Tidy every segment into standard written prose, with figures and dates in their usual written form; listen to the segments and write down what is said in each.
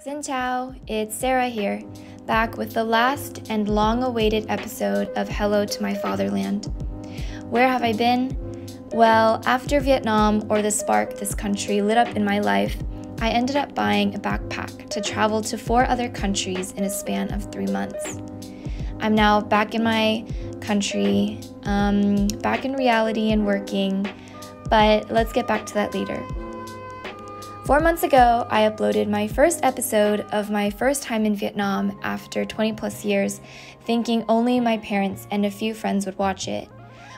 Xin chào, it's Sarah here, back with the last and long-awaited episode of Hello to My Fatherland. Where have I been? Well, after Vietnam, or the spark this country lit up in my life, I ended up buying a backpack to travel to 4 other countries in a span of 3 months. I'm now back in my country, back in reality and working, but let's get back to that later. 4 months ago, I uploaded my first episode of my first time in Vietnam after 20 plus years, thinking only my parents and a few friends would watch it.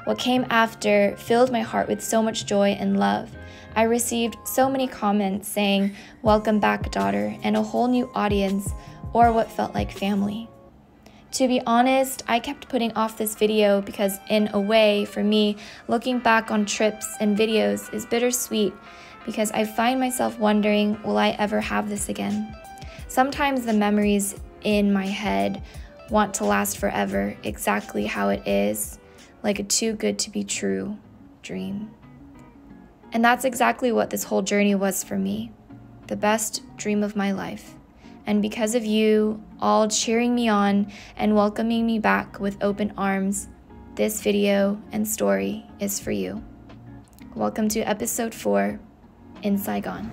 What came after filled my heart with so much joy and love. I received so many comments saying, "Welcome back, daughter," and a whole new audience, or what felt like family. To be honest, I kept putting off this video because in a way, for me, looking back on trips and videos is bittersweet because I find myself wondering, will I ever have this again? Sometimes the memories in my head want to last forever, exactly how it is, like a too good to be true dream. And that's exactly what this whole journey was for me, the best dream of my life. And because of you all cheering me on and welcoming me back with open arms, this video and story is for you. Welcome to episode 4, in Saigon.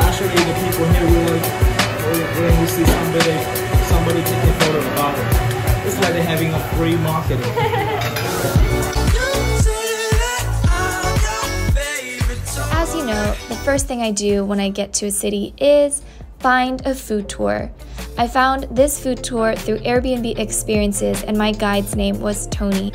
Actually, the people here will when we see somebody taking a photo about it. It's like they're having a free marketing. As you know, the first thing I do when I get to a city is find a food tour. I found this food tour through Airbnb Experiences and my guide's name was Tony.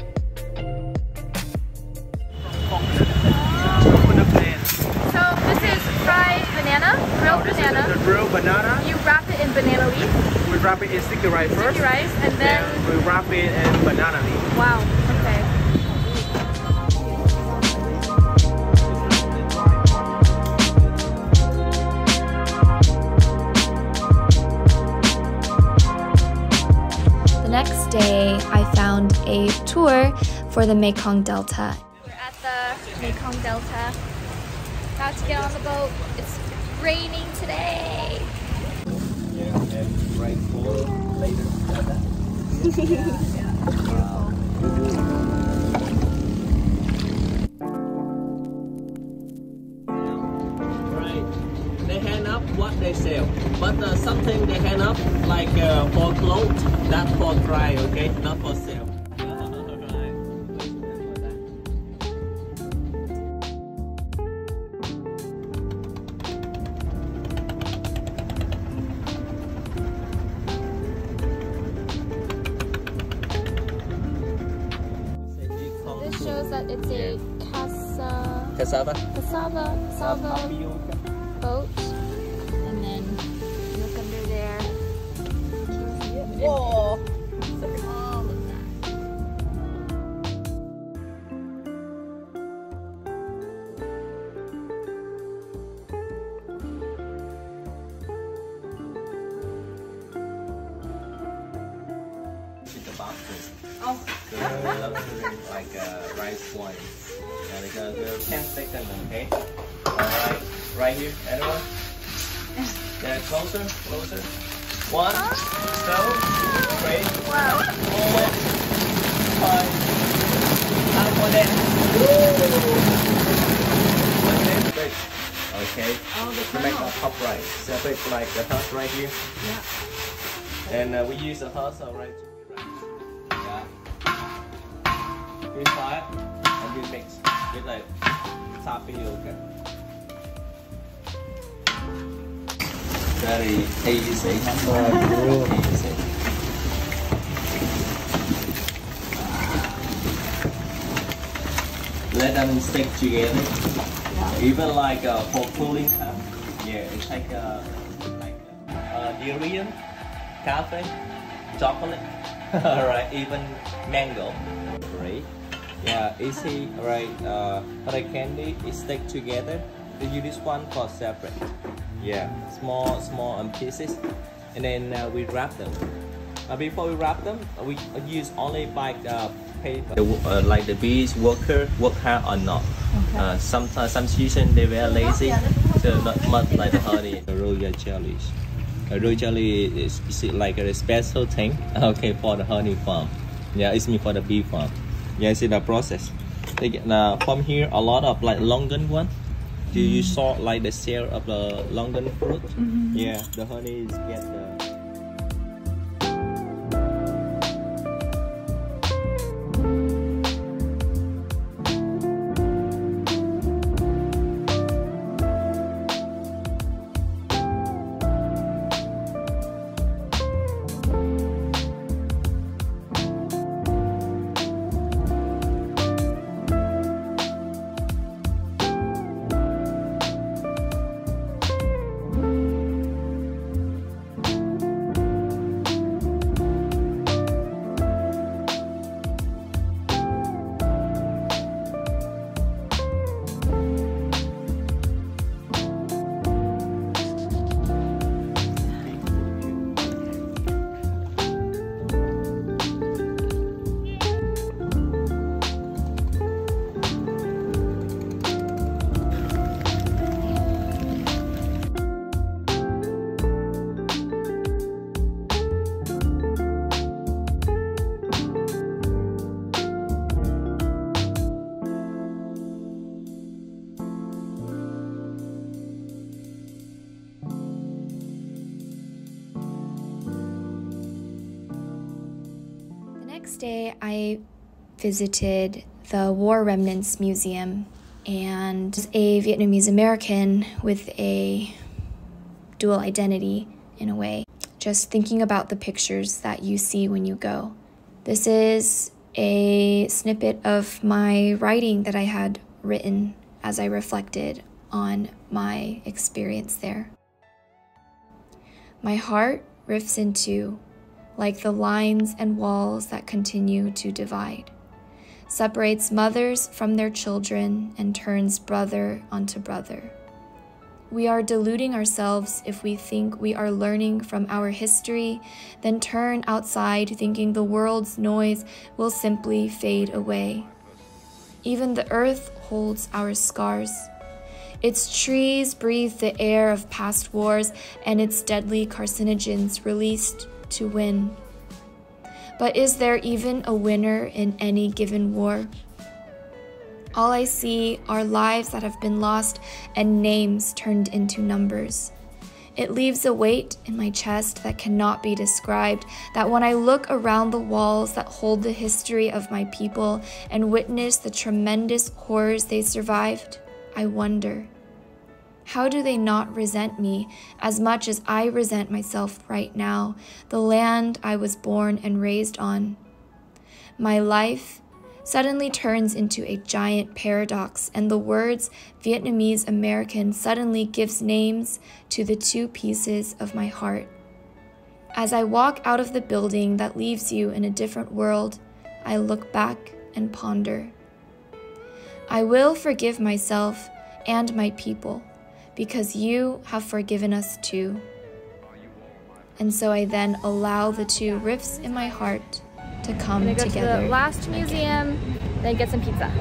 So this is fried banana, grilled banana. The grilled banana. You wrap it in banana leaf. We wrap it in sticky rice first. Sticky rice, and then we wrap it in banana leaf. Wow. Okay. The next day, I found a tour for the Mekong Delta. We're at the Mekong Delta. About to get on the boat. It's raining today. Yeah, and rainfall later. Right. They hand up what they sell, but something they hand up like for clothes, that's for dry, okay, not for sale. This shows that it's a Cassava boat. And then look under there. Whoa! All of that. It's about this. Oh. Like rice wine. And they go 10 seconds, okay? Alright, right here, anyone? Yeah, closer. 1, 2, 3, Wow. 4, 5. Time for that. Okay. To make a top right. Separate like the husk right here. Yeah. And we use the husk right to be right. Yeah. This side and we mix with like tapioca. Very easy. Easy. Let them stick together. Yeah. Even like for cooling time. Yeah, it's like durian, cafe, chocolate. Alright, even mango. Great. Yeah, easy, right? Like candy, it stick together. You use this one for separate. Yeah, small pieces, and then we wrap them. Before we wrap them, we use only paper. Like the bees worker work hard or not. Okay. Sometimes some season they very lazy, so not much like the honey. The royal jellies. The royal jelly is like a special thing. Okay, for the honey farm. Yeah, it's me for the bee farm. Yeah, see the process. They get from here a lot of like London one. Do you saw like the shell of the London fruit? Yeah, the honey is get the. Next day, I visited the War Remnants Museum, and as a Vietnamese American with a dual identity in a way, just thinking about the pictures that you see when you go. This is a snippet of my writing that I had written as I reflected on my experience there. My heart rifts in two, like the lines and walls that continue to divide, separates mothers from their children and turns brother onto brother. We are deluding ourselves if we think we are learning from our history, then turn outside thinking the world's noise will simply fade away. Even the earth holds our scars. Its trees breathe the air of past wars and its deadly carcinogens released to win. But is there even a winner in any given war? All I see are lives that have been lost and names turned into numbers. It leaves a weight in my chest that cannot be described, that when I look around the walls that hold the history of my people and witness the tremendous horrors they survived, I wonder, how do they not resent me as much as I resent myself right now, the land I was born and raised on? My life suddenly turns into a giant paradox, and the words Vietnamese American suddenly gives names to the two pieces of my heart. As I walk out of the building that leaves you in a different world, I look back and ponder. I will forgive myself and my people, because you have forgiven us too. And so I then allow the two rifts in my heart to come together. Go to the last museum, then get some pizza.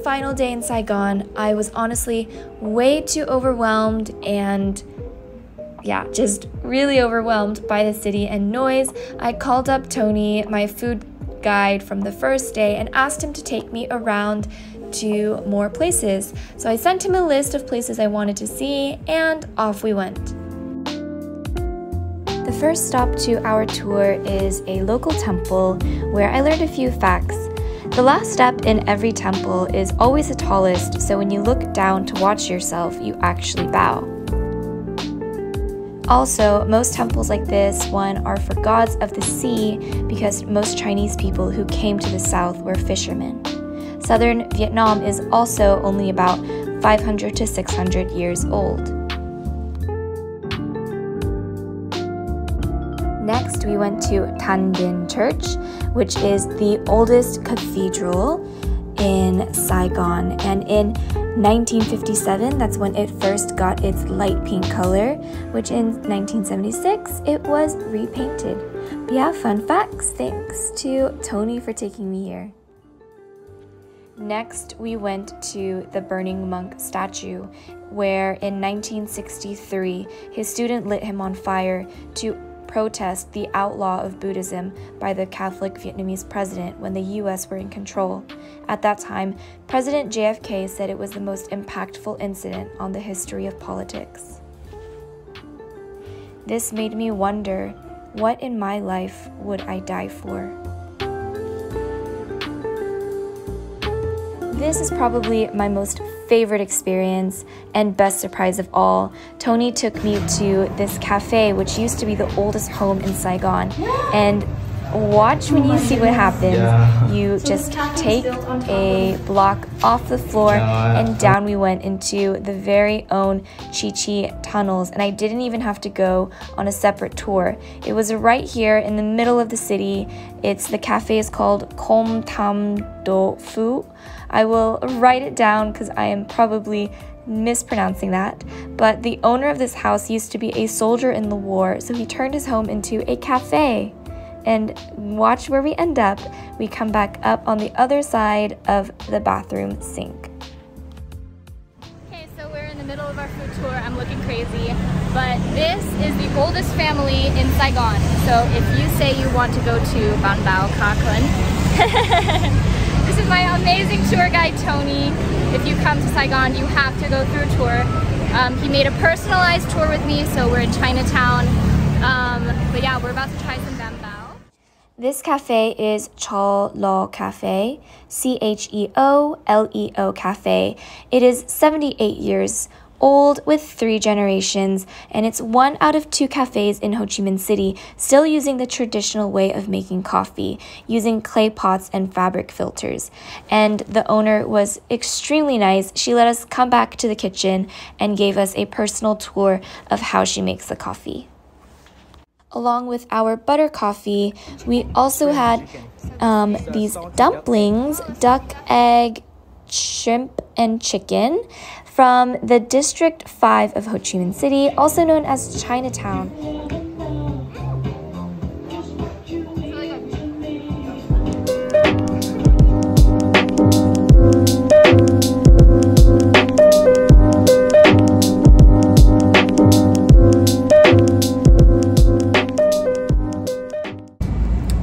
Final day in Saigon, I was honestly way too overwhelmed and just really overwhelmed by the city and noise. I called up Tony, my food guide from the first day, and asked him to take me around to more places. So I sent him a list of places I wanted to see, and off we went. The first stop to our tour is a local temple where I learned a few facts. The last step in every temple is always the tallest, so when you look down to watch yourself, you actually bow. Also, most temples like this one are for gods of the sea because most Chinese people who came to the south were fishermen. Southern Vietnam is also only about 500 to 600 years old. Next, we went to Dinh Church, which is the oldest cathedral in Saigon, and in 1957, that's when it first got its light pink color, which in 1976, it was repainted. But yeah, fun facts. Thanks to Tony for taking me here. Next, we went to the Burning Monk statue, where in 1963, his student lit him on fire to protest the outlaw of Buddhism by the Catholic Vietnamese president when the US were in control. At that time, President JFK said it was the most impactful incident on the history of politics. This made me wonder, what in my life would I die for? This is probably my most favorite experience and best surprise of all. Tony took me to this cafe, which used to be the oldest home in Saigon, and watch when you see what happens. You just take a block off the floor and down we went into the very own Chi Chi tunnels, and I didn't even have to go on a separate tour. It was right here in the middle of the city. The cafe is called Tam Do Phu. I will write it down because I am probably mispronouncing that, but the owner of this house used to be a soldier in the war, so he turned his home into a cafe. And watch where we end up. We come back up on the other side of the bathroom sink. Okay, so we're in the middle of our food tour. I'm looking crazy, but this is the oldest family in Saigon. So if you say you want to go to Banh Bao, Ka Kun, this is my amazing tour guide, Tony. If you come to Saigon, you have to go through a tour. He made a personalized tour with me, so we're in Chinatown. But yeah, we're about to try some Banh Bao. This cafe is Cheo Leo Cafe, Cheo Cafe. It is 78 years old with 3 generations, and it's 1 out of 2 cafes in Ho Chi Minh City still using the traditional way of making coffee, using clay pots and fabric filters. And the owner was extremely nice. She let us come back to the kitchen and gave us a personal tour of how she makes the coffee. Along with our butter coffee, we also had these dumplings, duck, egg, shrimp, and chicken from the District 5 of Ho Chi Minh City, also known as Chinatown.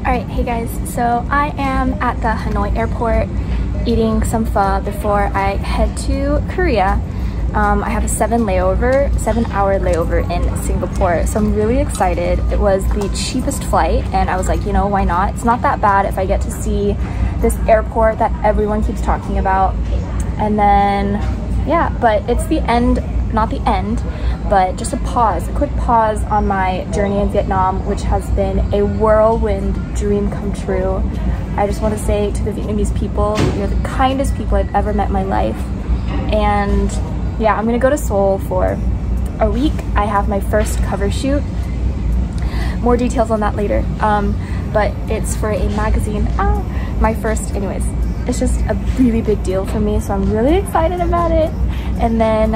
Alright, hey guys, so I am at the Hanoi airport eating some pho before I head to Korea. I have a 7-hour layover in Singapore, so I'm really excited. It was the cheapest flight, and I was like, you know, why not? It's not that bad if I get to see this airport that everyone keeps talking about. And then, yeah, but it's the end, not the end, but just a quick pause on my journey in Vietnam, which has been a whirlwind dream come true. I just want to say to the Vietnamese people, you're the kindest people I've ever met in my life. And yeah, I'm gonna go to Seoul for a week. I have my first cover shoot. More details on that later. But it's for a magazine. My first, anyways. It's just a really big deal for me, so I'm really excited about it. And then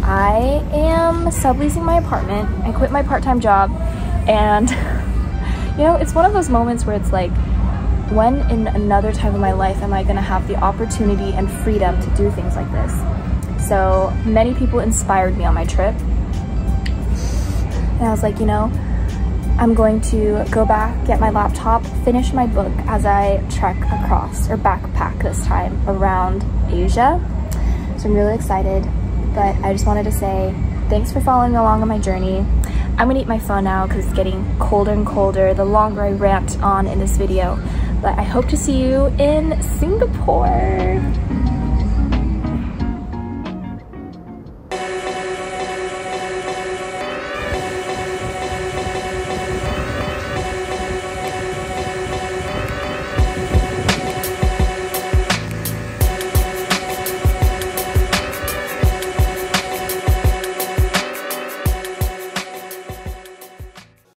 I am subleasing my apartment. I quit my part-time job, and you know, it's one of those moments where it's like, when in another time of my life am I gonna have the opportunity and freedom to do things like this? So many people inspired me on my trip, and I was like, you know, I'm going to go back, get my laptop, finish my book as I trek across, or backpack this time, around Asia. So I'm really excited, but I just wanted to say thanks for following along on my journey. I'm gonna eat my pho now because it's getting colder and colder the longer I rant on in this video. But I hope to see you in Singapore.